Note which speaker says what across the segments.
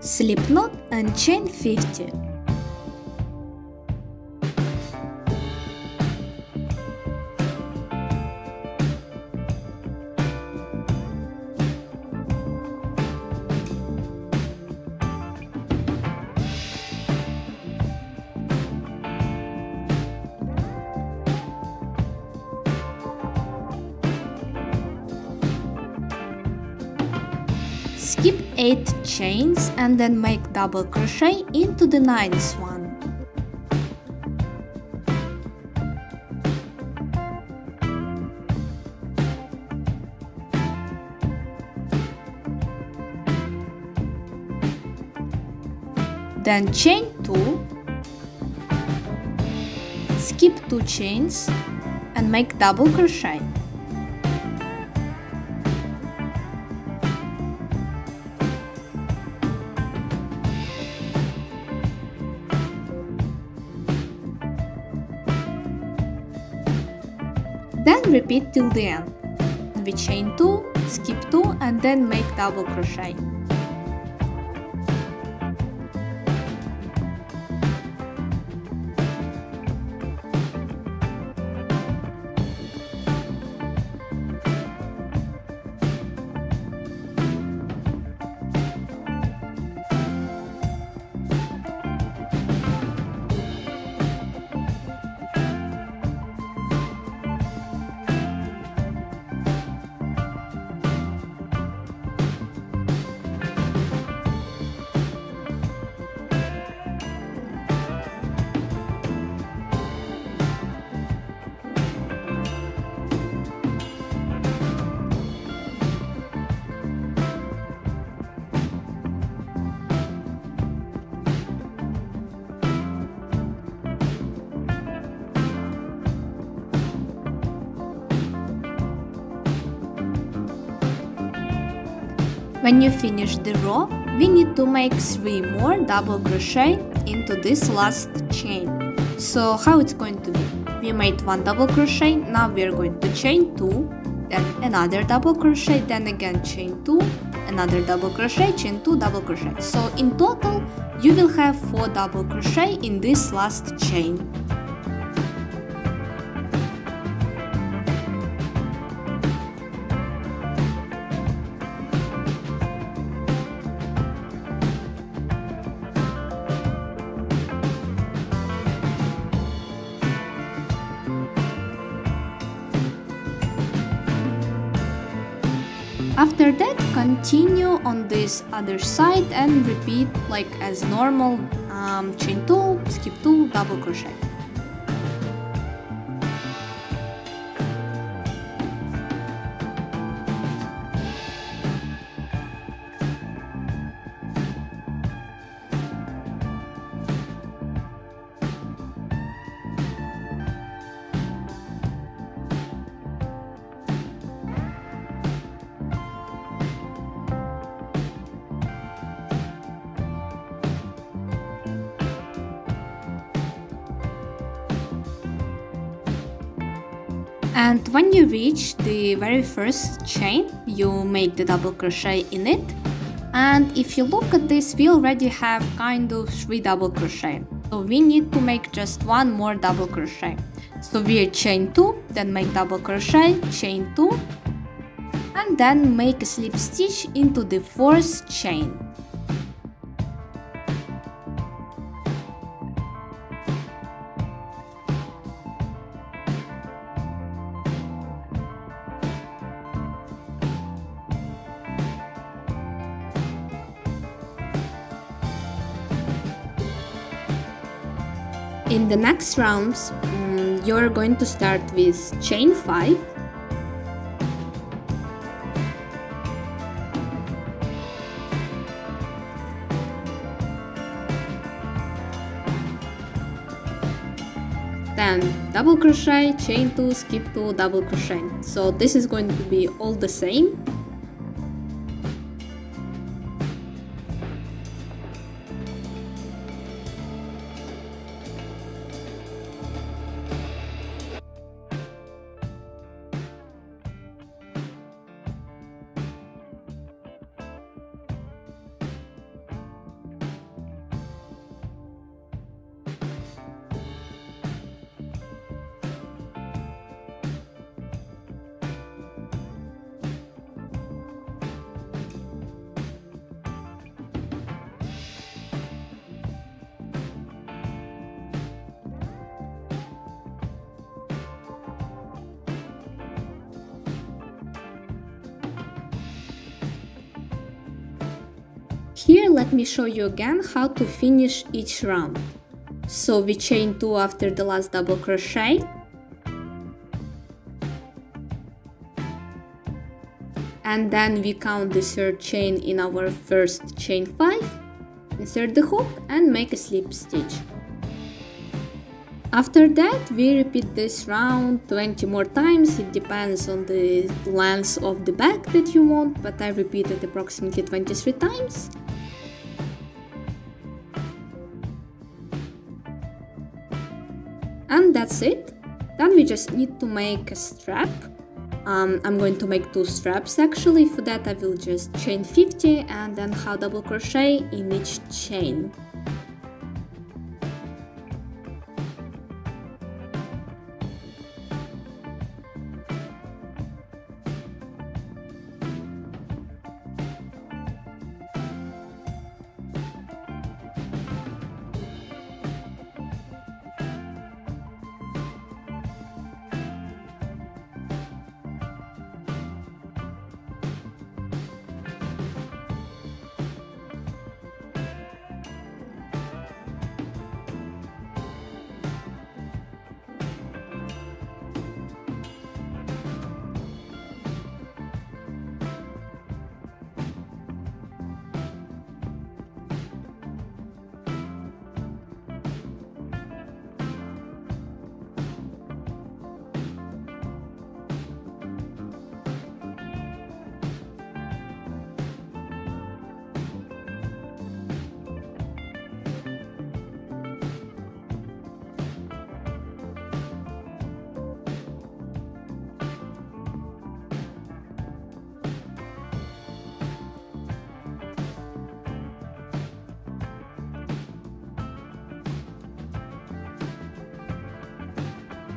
Speaker 1: slip knot and chain 50. Skip 8 chains and then make double crochet into the 9th one. Then chain 2, skip 2 chains and make double crochet. Then repeat till the end. We chain 2, skip 2 and then make double crochet. When you finish the row, we need to make 3 more double crochet into this last chain. So how it's going to be? We made 1 double crochet, now we are going to chain 2, then another double crochet, then again chain 2, another double crochet, chain 2, double crochet. So in total you will have 4 double crochet in this last chain. After that, continue on this other side and repeat like as normal, chain 2, skip 2, double crochet. And when you reach the very first chain, you make the double crochet in it. And if you look at this, we already have kind of 3 double crochet. So we need to make just 1 more double crochet. So we chain 2, then make double crochet, chain 2, and then make a slip stitch into the 4th chain. In the next rounds, you're going to start with chain 5, then double crochet, chain 2, skip 2, double crochet. So this is going to be all the same. Here let me show you again how to finish each round. So we chain 2 after the last double crochet, and then we count the third chain in our first chain 5, insert the hook and make a slip stitch. After that we repeat this round 20 more times. It depends on the length of the bag that you want, but I repeat it approximately 23 times. And that's it. Then we just need to make a strap. I'm going to make 2 straps actually. For that I will just chain 50 and then half double crochet in each chain.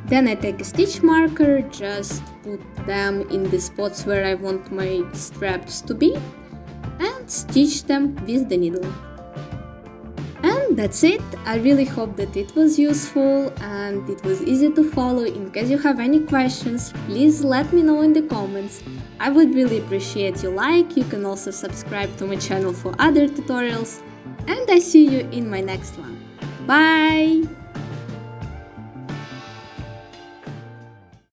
Speaker 1: Then I take a stitch marker, just put them in the spots where I want my straps to be and stitch them with the needle. And that's it. I really hope that it was useful and it was easy to follow. In case you have any questions, please let me know in the comments. I would really appreciate your like. You can also subscribe to my channel for other tutorials. And I see you in my next one. Bye!